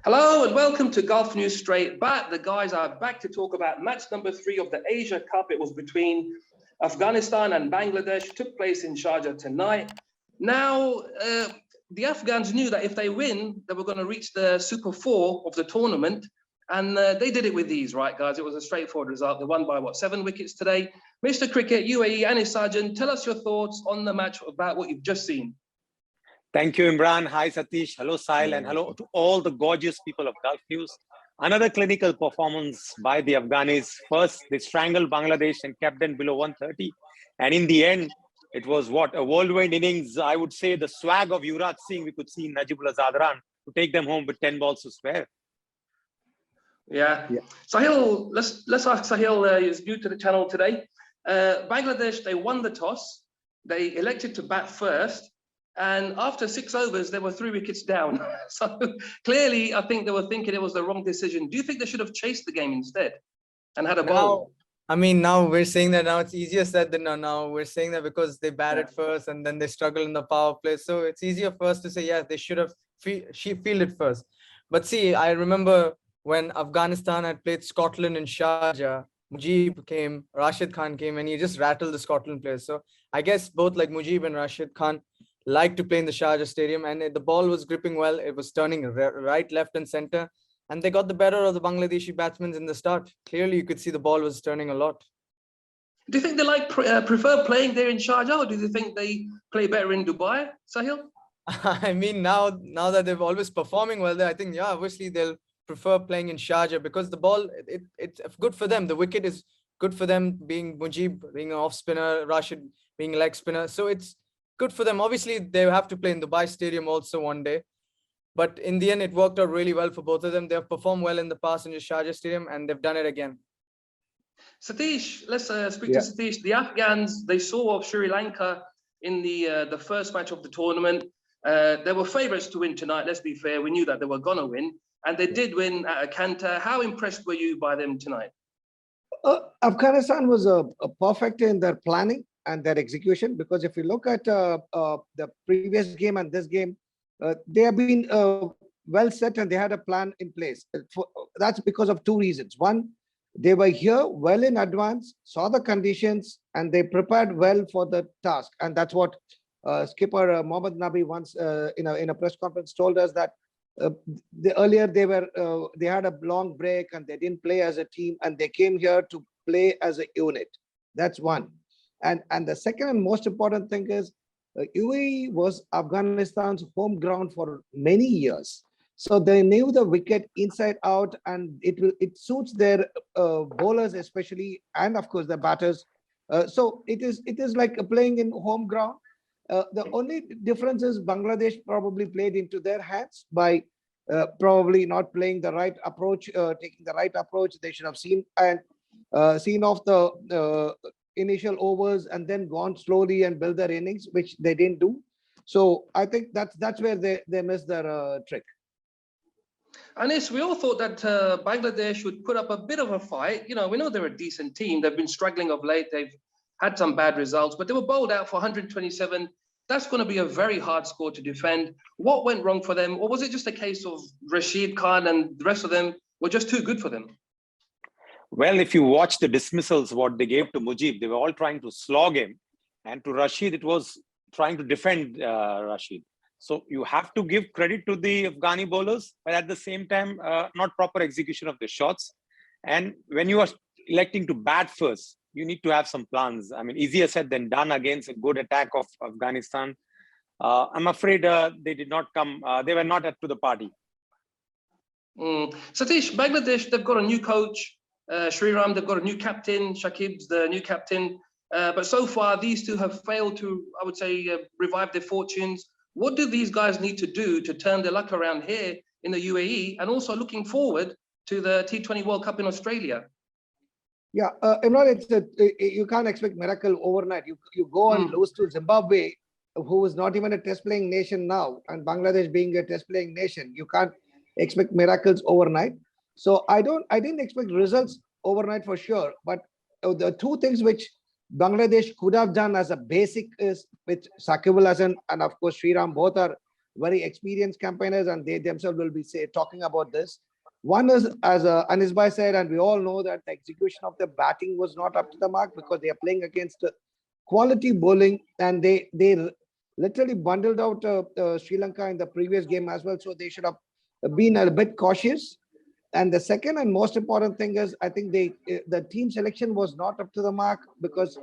Hello and welcome to Gulf News Straight Back. The guys are back to talk about match number 3 of the Asia Cup. It was between Afghanistan and Bangladesh. Took place in Sharjah tonight. Now, the Afghans knew that if they win, they were going to reach the Super 4 of the tournament. And they did it with ease, right, guys? It was a straightforward result. They won by, 7 wickets today. Mr. Cricket, UAE Anis Sajan, tell us your thoughts on the match about what you've just seen. Thank you, Imran. Hi, Satish. Hello, Sahil. And hello to all the gorgeous people of Gulf News. Another clinical performance by the Afghanis. First, they strangled Bangladesh and kept them below 130. And in the end, it was what? A whirlwind innings. I would say the swag of Yuvraj Singh we could see in Najibullah Zadran to take them home with 10 balls to spare. Yeah. Sahil, let's ask Sahil, he's new to the channel today. Bangladesh, they won the toss. They elected to bat first. And after 6 overs, they were 3 wickets down. So clearly, I think they were thinking it was the wrong decision. Do you think they should have chased the game instead and had a bowl? I mean, now we're saying that now it's easier said than done. Now we're saying that because they batted first and then they struggle in the power play. So it's easier for us to say, yeah, they should have fielded first. But see, I remember when Afghanistan had played Scotland in Sharjah, Mujib came, Rashid Khan came, and he just rattled the Scotland players. So I guess both like Mujib and Rashid Khan like to play in the Sharjah stadium, and the ball was gripping well. It was turning right, left, and center, and they got the better of the Bangladeshi batsmen in the start. Clearly, you could see the ball was turning a lot. Do you think they prefer playing there in Sharjah, or do you think they play better in Dubai, Sahil? I mean, now that they're always performing well there, I think, yeah, obviously they'll prefer playing in Sharjah because the ball, it's good for them. The wicket is good for them, being Mujib, being an off spinner, Rashid being a leg spinner. So it's good for them. Obviously, they have to play in Dubai Stadium also one day. But in the end, it worked out really well for both of them. They've performed well in the past in the Sharjah Stadium, and they've done it again. Satish, let's speak to Satish. The Afghans, they saw Sri Lanka in the first match of the tournament. They were favourites to win tonight, let's be fair. We knew that they were going to win. And they did win at a canter. How impressed were you by them tonight? Afghanistan was perfect in their planning and their execution, because if you look at the previous game and this game, they have been well set and they had a plan in place. That's because of 2 reasons. One, they were here well in advance, saw the conditions, and they prepared well for the task. And that's what skipper Mohammad Nabi once in a press conference told us, that earlier they had a long break and they didn't play as a team, and they came here to play as a unit. That's one. And the second and most important thing is UAE was Afghanistan's home ground for many years. So they knew the wicket inside out, and it suits their bowlers especially, and of course the batters. So it is like playing in home ground. The only difference is Bangladesh probably played into their hands by probably not playing the right approach, taking the right approach. They should have seen off the initial overs and then gone slowly and build their innings, which they didn't do. So I think that's where they missed their trick. Anis, we all thought that Bangladesh would put up a bit of a fight. You know, we know they're a decent team. They've been struggling of late. They've had some bad results, but they were bowled out for 127. That's going to be a very hard score to defend. What went wrong for them? Or was it just a case of Rashid Khan and the rest of them were just too good for them? Well, if you watch the dismissals, what they gave to Mujib, they were all trying to slog him. And to Rashid, it was trying to defend Rashid. So you have to give credit to the Afghani bowlers, but at the same time, not proper execution of the shots. And when you are electing to bat first, you need to have some plans. I mean, easier said than done against a good attack of Afghanistan. I'm afraid they did not come, they were not up to the party. Satish, Bangladesh, they've got a new coach. Sriram, they've got a new captain. Shakib's the new captain. But so far, these two have failed to, I would say, revive their fortunes. What do these guys need to do to turn their luck around here in the UAE, and also looking forward to the T20 World Cup in Australia? Yeah, Imran, you can't expect miracle overnight. You go and lose to Zimbabwe, who is not even a test playing nation now, and Bangladesh being a test playing nation. You can't expect miracles overnight. So I didn't expect results overnight for sure. But the 2 things which Bangladesh could have done as a basic is, with Shakib Al Hasan and of course Sriram, both are very experienced campaigners, and they themselves will be talking about this. One is, as Anis Bhai said, and we all know that the execution of the batting was not up to the mark because they are playing against quality bowling, and they literally bundled out Sri Lanka in the previous game as well. So they should have been a bit cautious. And the second and most important thing is, I think the team selection was not up to the mark because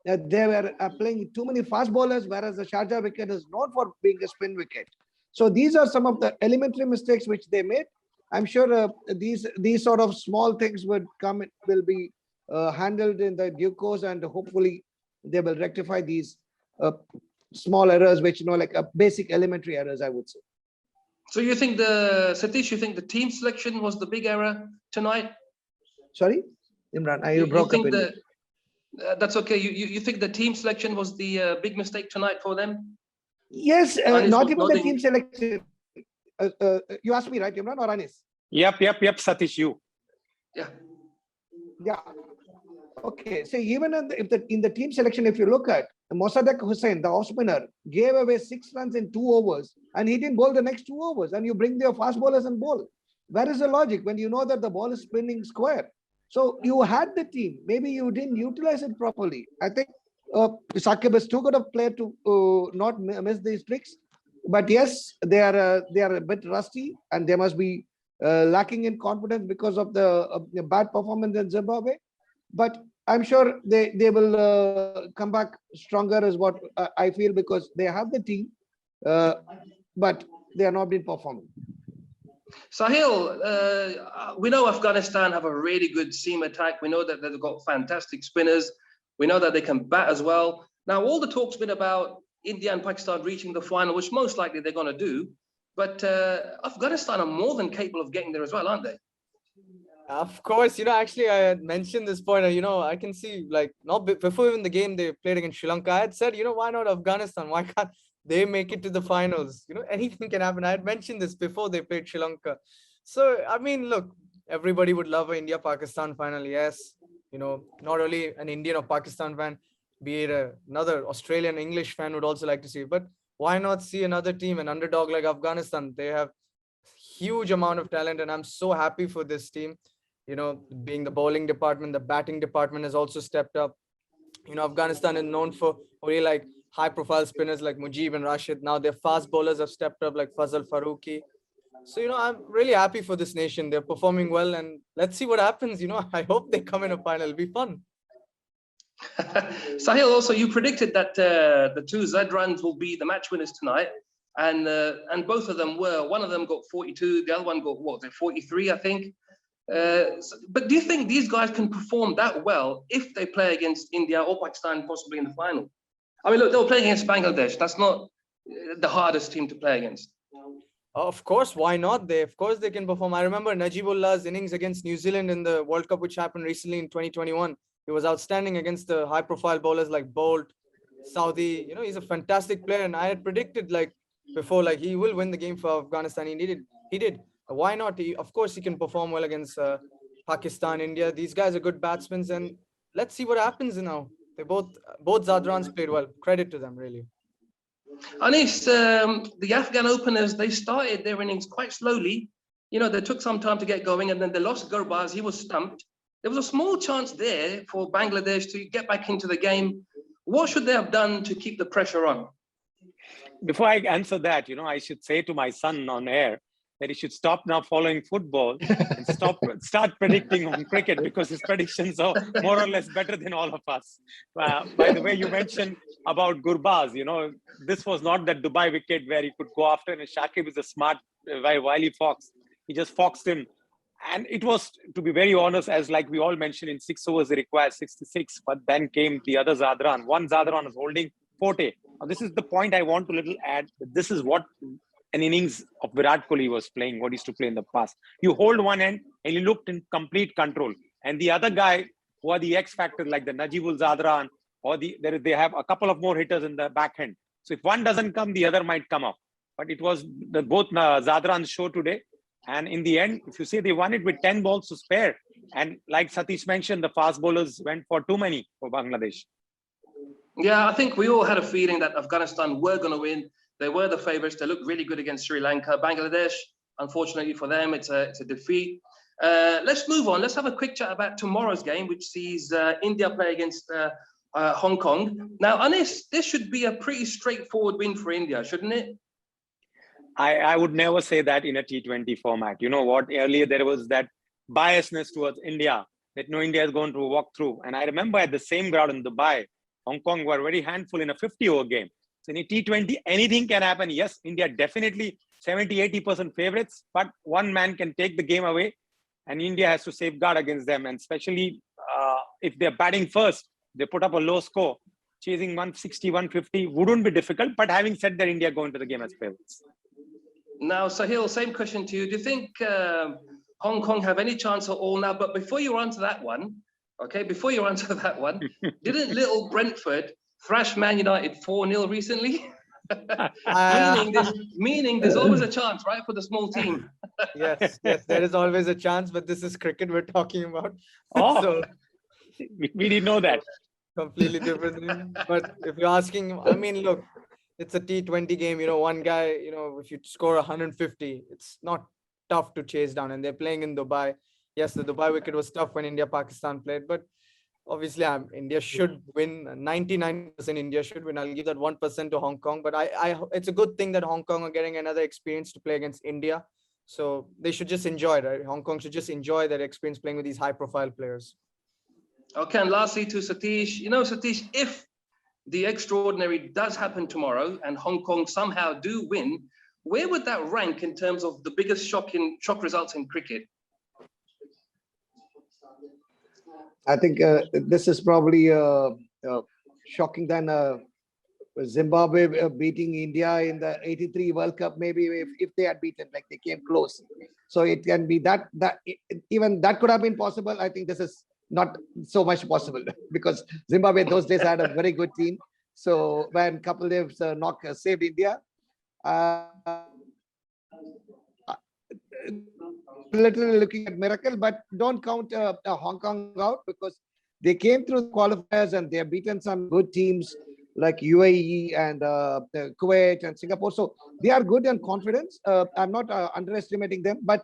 they were playing too many fast bowlers, whereas the Sharjah wicket is known for being a spin wicket. So these are some of the elementary mistakes which they made. I'm sure these sort of small things will be handled in the due course, and hopefully they will rectify these small errors, which like basic elementary errors, I would say. So you think Satish, you think the team selection was the big error tonight? Sorry, Imran, you broke up. That's okay. You think the team selection was the big mistake tonight for them? Yes, not even the team selection. You asked me, right, Imran or Anis? Yep, Satish, you. Yeah. Okay, so even in the team selection, if you look at Mosaddek Hussain, the off spinner, gave away 6 runs in 2 overs, and he didn't bowl the next 2 overs. And you bring their fast bowlers and bowl. Where is the logic when you know that the ball is spinning square? So you had the team, maybe you didn't utilize it properly. I think Shakib is too good a player to not miss these tricks. But yes, they are a bit rusty, and they must be lacking in confidence because of the bad performance in Zimbabwe. But I'm sure they will come back stronger, is what I feel, because they have the team, but they are not been performing. Sahil, we know Afghanistan have a really good seam attack. We know that they've got fantastic spinners. We know that they can bat as well. Now, all the talk's been about India and Pakistan reaching the final, which most likely they're going to do. But Afghanistan are more than capable of getting there as well, aren't they? Of course, actually, I had mentioned this point. I can see, like, not before even the game they played against Sri Lanka, I had said, why not Afghanistan? Why can't they make it to the finals? Anything can happen. I had mentioned this before they played Sri Lanka. So, I mean, look, everybody would love an India-Pakistan final. Yes, not only an Indian or Pakistan fan, be it another Australian English fan would also like to see it. But why not see another team, an underdog like Afghanistan? They have huge amount of talent, and I'm so happy for this team. Being the bowling department, the batting department has also stepped up. Afghanistan is known for really like high-profile spinners like Mujib and Rashid. Now their fast bowlers have stepped up like Fazal Farooqi. So, I'm really happy for this nation. They're performing well, and let's see what happens. I hope they come in a final. It'll be fun. Sahil, also, you predicted that the 2 Z runs will be the match winners tonight. And both of them were. One of them got 42. The other one got, 43, I think. But do you think these guys can perform that well if they play against India or Pakistan, possibly in the final? I mean, look, they were playing against Bangladesh. That's not the hardest team to play against. Of course, why not? Of course they can perform. I remember Najibullah's innings against New Zealand in the World Cup, which happened recently in 2021. He was outstanding against the high-profile bowlers like Bolt, Saudi. He's a fantastic player, and I had predicted before, he will win the game for Afghanistan. He did. Why not? Of course, he can perform well against Pakistan, India. These guys are good batsmen, and let's see what happens now. They both Zadrans played well. Credit to them, really. Anis, the Afghan openers, they started their innings quite slowly. They took some time to get going, and then they lost Gurbaz. He was stumped. There was a small chance there for Bangladesh to get back into the game. What should they have done to keep the pressure on? Before I answer that, I should say to my son on air that he should stop now following football and start predicting on cricket, because his predictions are more or less better than all of us. By the way, you mentioned about Gurbaz, this was not that Dubai wicket where he could go after, and Shakib is a smart, wily fox. He just foxed him. And it was, to be very honest, as like we all mentioned, in 6 overs, he required 66. But then came the other Zadran. One Zadran is holding 40. Now, this is the point I want to little add. This is what an innings of Virat Kohli was playing, what he used to play in the past. You hold one end and he looked in complete control. And the other guy, who are the X factors like the Najibul Zadran, or they have a couple of more hitters in the back end. So if one doesn't come, the other might come up. But it was both Zadran's show today. And in the end, if you see, they won it with 10 balls to spare. And like Satish mentioned, the fast bowlers went for too many for Bangladesh. Yeah, I think we all had a feeling that Afghanistan were going to win. They were the favourites. They looked really good against Sri Lanka. Bangladesh, unfortunately for them, it's a defeat. Let's move on. Let's have a quick chat about tomorrow's game, which sees India play against Hong Kong. Now, Anis, this should be a pretty straightforward win for India, shouldn't it? I would never say that in a T20 format. You know what? Earlier there was that biasness towards India, that no, India is going to walk through. And I remember at the same ground in Dubai, Hong Kong were very handful in a 50-over game. So in a T20, anything can happen. Yes, India definitely 70-80% favorites, but one man can take the game away, and India has to safeguard against them. And especially if they're batting first, they put up a low score. Chasing 160, 150 wouldn't be difficult. But having said that, India go into the game as favorites. Now, Sahil, same question to you. Do you think Hong Kong have any chance at all now? But before you answer that one, didn't little Brentford thrash Man United 4-0 recently? meaning there's always a chance, right, for the small team. Yes, there is always a chance, but this is cricket we're talking about. Oh, So we didn't know that. completely different. But if you're asking, I mean, look, it's a T20 game, one guy, if you score 150, it's not tough to chase down. And they're playing in Dubai. Yes, the Dubai wicket was tough when India-Pakistan played, but obviously India should win. 99% India should win. I'll give that 1% to Hong Kong, but it's a good thing that Hong Kong are getting another experience to play against India. So they should just enjoy it, right? Hong Kong should just enjoy that experience playing with these high-profile players. Okay, and lastly to Satish. Satish, if the extraordinary does happen tomorrow and Hong Kong somehow do win, where would that rank in terms of the biggest shock results in cricket? I think this is probably shocking than Zimbabwe beating India in the '83 World Cup. Maybe if they had beaten, like they came close. So it can be that even that could have been possible. I think this is not so much possible because Zimbabwe those days had a very good team. So when Kapil Dev's knock saved India, literally looking at miracle, but don't count Hong Kong out because they came through the qualifiers and they have beaten some good teams like UAE and Kuwait and Singapore. So they are good and confident. I'm not underestimating them, but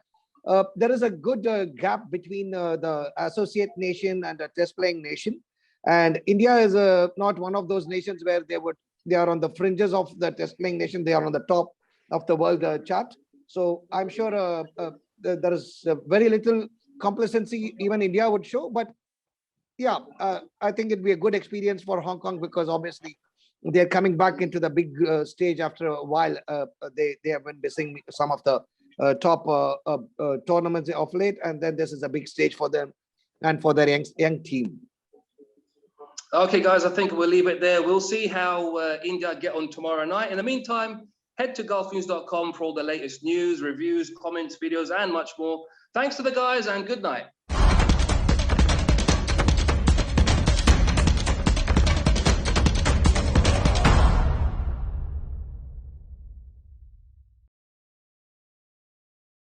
there is a good gap between the associate nation and the test playing nation. And India is not one of those nations where they are on the fringes of the test playing nation. They are on the top of the world chart. So I'm sure there is very little complacency even India would show. But yeah, I think it'd be a good experience for Hong Kong because obviously they're coming back into the big stage after a while. They have been missing some of the top tournaments of late, and then this is a big stage for them and for their young team. Okay, guys, I think we'll leave it there. We'll see how India get on tomorrow night. In the meantime, head to golfnews.com for all the latest news, reviews, comments, videos, and much more. Thanks to the guys, and good night.